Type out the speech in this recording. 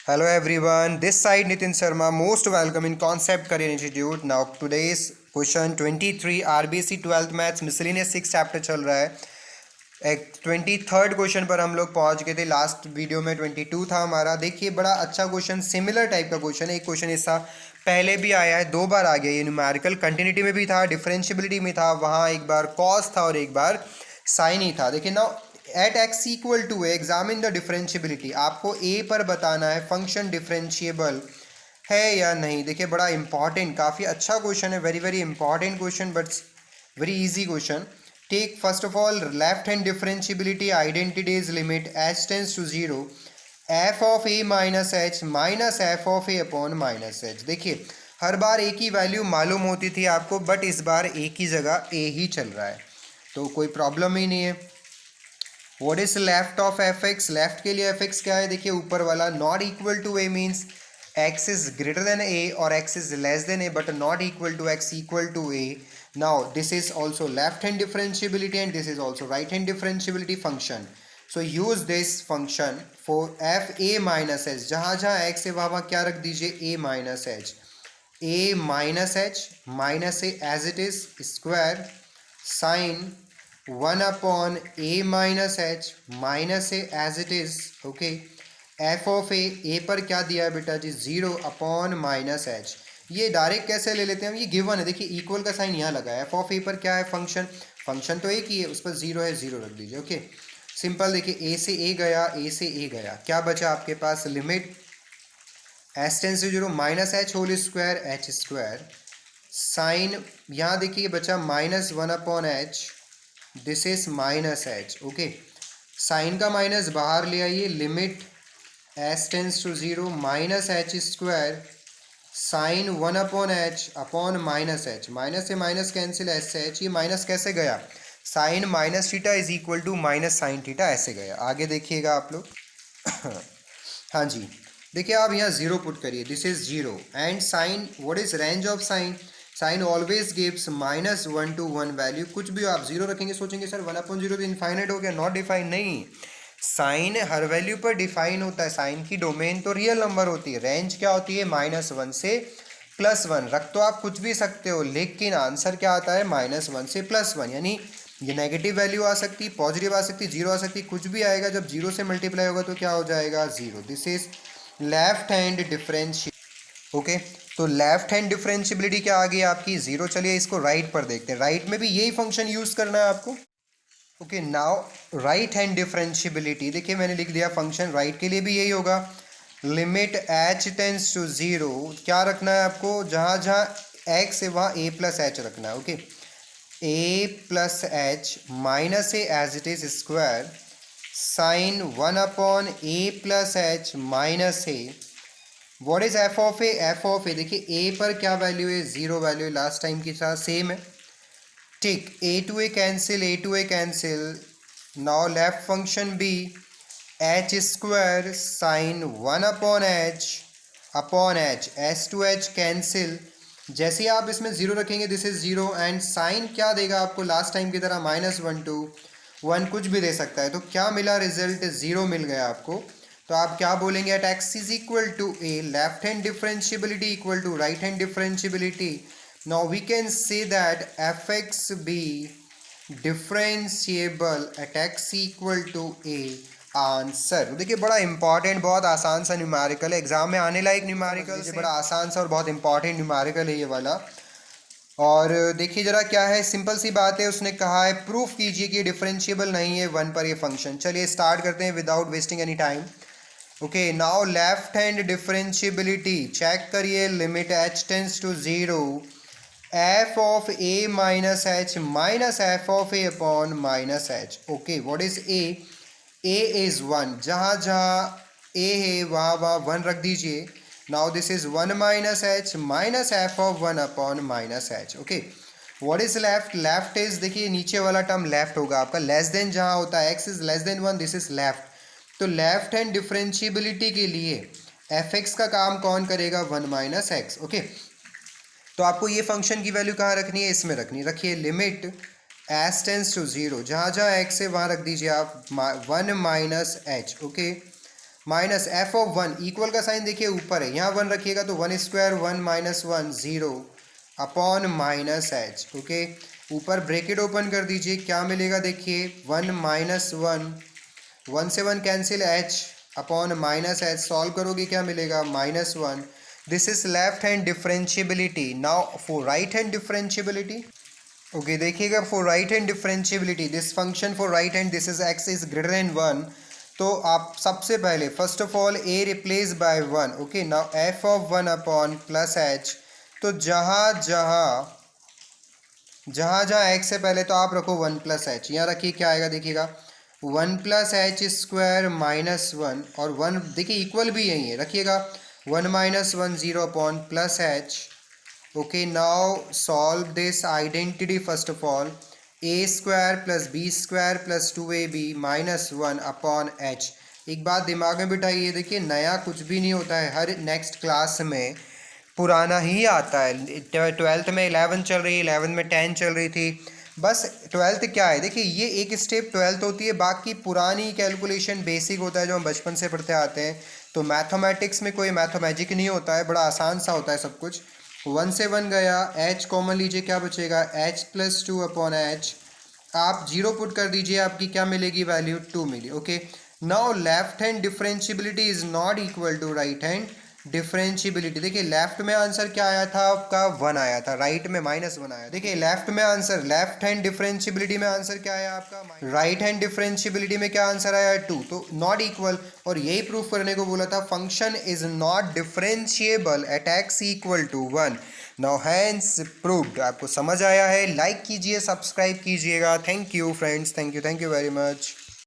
Hello everyone, this side Nitin Sharma, most welcome in Concept Career Institute. Now today's question 23 RBC 12th Maths Miscellaneous 6 chapter चल रहा है. एक 23rd question पर हम लोग पहुंच गए थे. लास्ट वीडियो में 22 था हमारा. देखिए बड़ा अच्छा क्वेश्चन, सिमिलर टाइप का क्वेश्चन है. एक क्वेश्चन इसका पहले भी आया है, 2 बार आ गया. ये न्यूमेरिकल कंटिन्यूटी में भी था, डिफरेंशियबिलिटी में था. वहाँ एक बार कॉस था और एक बार साइन ही था. देखिए now at x equal to examine the differentiability. आपको ए पर बताना है फंक्शन डिफरेंशिएबल है या नहीं. देखिए बड़ा इंपॉर्टेंट, काफ़ी अच्छा क्वेश्चन है. Very very important question but very easy question. Take first of all left hand differentiability identities limit h tends to 0 f of a minus f of a upon minus h. देखिए हर बार a की value मालूम होती थी आपको, but इस बार a की जगह a ही चल रहा है, तो कोई प्रॉब्लम ही नहीं है. What is left of f x? Left के लिए एफ एक्स क्या है? देखिए ऊपर वाला not equal to a means x is greater than a और x is less than a but not equal to x equal to a. Now this is also left hand differentiability and this is also right hand differentiability function. So use this function for f a minus h. जहाँ जहाँ x है वहाँ क्या रख दीजिए? a minus h. a minus h minus a as it is square sin 1 upon a minus h minus a as it is. Okay. F of A पर क्या दिया है बेटा जी? 0 अपॉन माइनस एच. ये डायरेक्ट कैसे ले लेते हैं हम? ये गिवन है. देखिए इक्वल का साइन यहाँ लगा है. एफ ऑफ ए पर क्या है? फंक्शन तो एक ही है, उस पर 0 है, 0 रख दीजिए. Okay simple. देखिए ए से ए गया, ए से ए गया, क्या बचा आपके पास? Limit as tends to 0 minus H whole square H square sine, यहाँ देखिए बचा minus 1 upon H. This is minus H. Okay sine का माइनस बाहर ले आइए. Limit as tends to 0 minus H square sine 1 upon H upon minus H. Minus से minus cancel, H से H. ये माइनस कैसे गया? Sine minus theta is equal to minus sine theta, ऐसे गया. आगे देखिएगा आप लोग. हाँ जी देखिए आप यहाँ 0 पुट करिए. This is 0 and sine. What is range of sine? Sine always gives minus 1 to 1 value. कुछ भी आप 0 रखेंगे, सोचेंगे सर 1/0 तो इनफाइनाइट हो गया. Not define. नहीं, साइन हर वैल्यू पर डिफाइन होता है. साइन की डोमेन तो रियल नंबर होती है. रेंज क्या होती है? -1 से +1. रख तो आप कुछ भी सकते हो, लेकिन आंसर क्या आता है? -1 से +1. यानी ये नेगेटिव वैल्यू आ सकती, पॉजिटिव आ सकती, 0 आ सकती, कुछ भी आएगा. जब 0 से मल्टीप्लाई होगा तो क्या हो जाएगा? 0. This is left hand differential. Okay तो लेफ्ट हैंड डिफरेंशियबिलिटी क्या आ गई आपकी? 0. चलिए इसको राइट पर देखते हैं. राइट में भी यही फंक्शन यूज करना है आपको. Okay now right hand differentiability. देखिए मैंने लिख दिया फंक्शन. राइट के लिए भी यही होगा. Limit H tends to 0. क्या रखना है आपको? जहाँ जहाँ एक्स है वहाँ ए प्लस एच रखना है. Okay A plus H minus A as it is square sine 1 upon A plus H minus A. What is F of A? F of A देखिए ए पर क्या वैल्यू है? 0 वैल्यू. लास्ट टाइम के साथ same है. ठीक, A to A cancel. Now left function be H square sine 1 upon H एस to H cancel. जैसे आप इसमें 0 रखेंगे दिस इज 0 एंड साइन क्या देगा आपको? लास्ट टाइम की तरह -1 to 1 कुछ भी दे सकता है. तो क्या मिला रिजल्ट? 0 मिल गया आपको. तो आप क्या बोलेंगे? At x is equal to a left hand differentiability equal to right hand differentiability. Now we can say that fx be differentiable at x equal to a. Answer देखिए बड़ा इंपॉर्टेंट, बहुत आसान सा न्यूमेरिकल है. एग्जाम में आने लायक numerical से बड़ा आसान सा और बहुत इंपॉर्टेंट न्यूमेरिकल है ये वाला. और देखिए जरा क्या है, सिंपल सी बात है. उसने कहा है प्रूफ कीजिए कि डिफरेंशिएबल नहीं है 1 पर ये फंक्शन. चलिए स्टार्ट करते हैं without wasting any time. Okay now left hand differentiability check करिए. Limit H tends to 0 f of a minus h minus f of a upon minus h. Okay, what is a? a is 1. जहाँ जहाँ a है वहाँ वहाँ 1 रख दीजिए. Now this is 1 minus h minus f of 1 upon minus h. Okay, what is left? Left is देखिए नीचे वाला टर्म लेफ्ट होगा आपका. लेस देन जहाँ होता है x is less than 1, this is left. तो लेफ्ट हैंड डिफरेंशियबिलिटी के लिए एफ एक्स का काम कौन करेगा? 1 माइनस एक्स. ओके तो आपको ये फंक्शन की वैल्यू कहाँ रखनी है? इसमें रखनी. रखिए लिमिट एस टेंस टू 0. जहाँ जहाँ एक्स है वहाँ रख दीजिए आप 1 minus H. Okay minus F of one, equal का साइन देखिए ऊपर है, यहाँ वन रखिएगा तो one square one minus one zero upon minus H. Okay, ऊपर ब्रैकेट ओपन कर दीजिए, क्या मिलेगा देखिए, वन माइनस वन, वन से one cancel, H upon minus H, solve करोगे क्या मिलेगा, minus one. This is left hand differentiability. Now for right hand differentiability, okay देखिएगा, for right hand differentiability this function for right hand this is x is greater than one. तो आप सबसे पहले first of all A replace by one. Okay, now F of one upon plus H, तो जहाँ जहाँ x है पहले तो आप रखो वन प्लस एच, यहाँ रखिए क्या आएगा देखिएगा, one plus h square minus one, और वन देखिए इक्वल भी यही है, रखिएगा one minus one zero upon plus h. Okay, now solve this identity first of all, a square plus b square plus two a b minus one upon h. एक बात दिमाग में बिठाइए, देखिए नया कुछ भी नहीं होता है, हर नेक्स्ट क्लास में पुराना ही आता है। ट्वेल्थ में 11 चल रही है, 11 में 10 चल रही थी, बस ट्वेल्थ क्या है देखिए, ये एक स्टेप ट्वेल्थ होती है, बाकी पुरानी कैलकुलेशन बेसिक होता है जो हम बचपन से पढ़ते आते हैं। तो मैथमेटिक्स में कोई मैथमेजिक नहीं होता है, बड़ा आसान सा होता है सब कुछ। वन से वन गया, एच कॉमन लीजिए, क्या बचेगा, h plus two upon h, आप जीरो पुट कर दीजिए, आपकी क्या मिलेगी वैल्यू, टू मिली। Okay, now left hand differentiability is not equal to right hand differentiability. देखिए लेफ्ट में आंसर क्या आया था आपका, वन आया था, राइट में माइनस वन आया। देखिए लेफ्ट में आंसर, लेफ्ट हैंड डिफरेंशियबिलिटी में आंसर क्या आया आपका, राइट हैंड डिफरेंशियबिलिटी में क्या आंसर आया, टू, तो नॉट इक्वल। और यही प्रूफ करने को बोला था, function is not differentiable at x equal to one. Now hence proved. आपको समझ आया है, लाइक कीजिए, सब्सक्राइब कीजिएगा। Thank you friends, thank you very much.